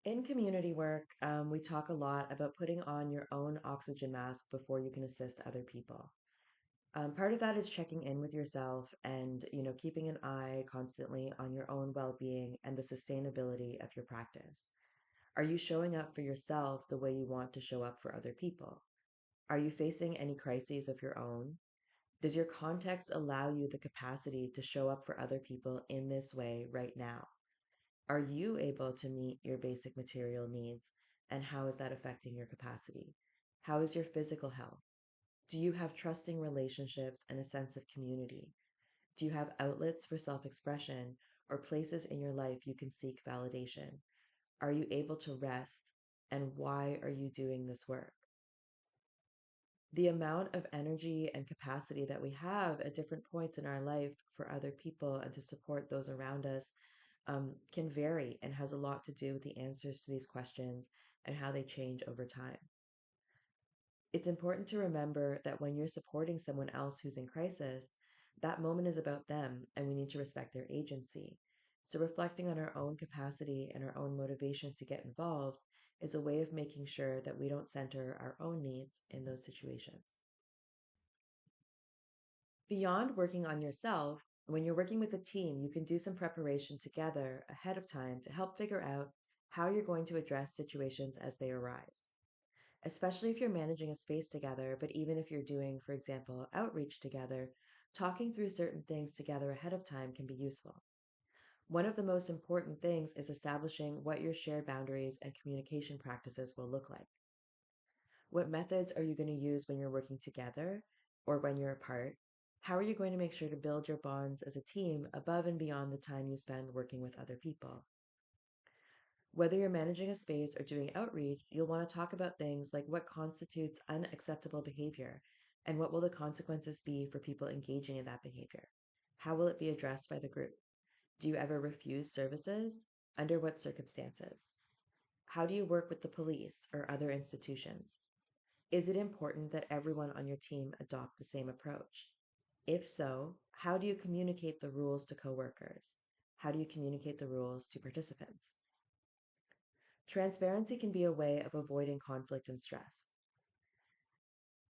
In community work, we talk a lot about putting on your own oxygen mask before you can assist other people. Part of that is checking in with yourself and, keeping an eye constantly on your own well-being and the sustainability of your practice. Are you showing up for yourself the way you want to show up for other people? Are you facing any crises of your own? Does your context allow you the capacity to show up for other people in this way right now? Are you able to meet your basic material needs? And how is that affecting your capacity? How is your physical health? Do you have trusting relationships and a sense of community? Do you have outlets for self expression or places in your life you can seek validation? Are you able to rest? And why are you doing this work? The amount of energy and capacity that we have at different points in our life for other people and to support those around us can vary and has a lot to do with the answers to these questions and how they change over time. It's important to remember that when you're supporting someone else who's in crisis, that moment is about them and we need to respect their agency. So, reflecting on our own capacity and our own motivation to get involved is a way of making sure that we don't center our own needs in those situations. Beyond working on yourself, when you're working with a team, you can do some preparation together ahead of time to help figure out how you're going to address situations as they arise. Especially if you're managing a space together, but even if you're doing, for example, outreach together, talking through certain things together ahead of time can be useful. One of the most important things is establishing what your shared boundaries and communication practices will look like. What methods are you going to use when you're working together or when you're apart? How are you going to make sure to build your bonds as a team above and beyond the time you spend working with other people? Whether you're managing a space or doing outreach, you'll want to talk about things like what constitutes unacceptable behavior and what will the consequences be for people engaging in that behavior? How will it be addressed by the group? Do you ever refuse services? Under what circumstances? How do you work with the police or other institutions? Is it important that everyone on your team adopt the same approach? If so, how do you communicate the rules to coworkers? How do you communicate the rules to participants? Transparency can be a way of avoiding conflict and stress.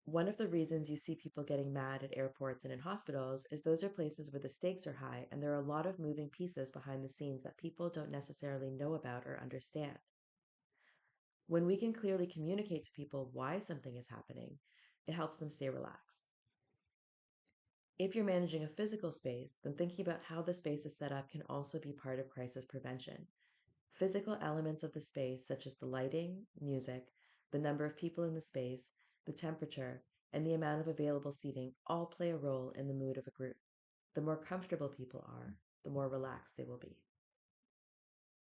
One of the reasons you see people getting mad at airports and in hospitals is those are places where the stakes are high and there are a lot of moving pieces behind the scenes that people don't necessarily know about or understand. When we can clearly communicate to people why something is happening, it helps them stay relaxed. If you're managing a physical space, then thinking about how the space is set up can also be part of crisis prevention. Physical elements of the space, such as the lighting, music, the number of people in the space, the temperature, and the amount of available seating, all play a role in the mood of a group. The more comfortable people are, the more relaxed they will be.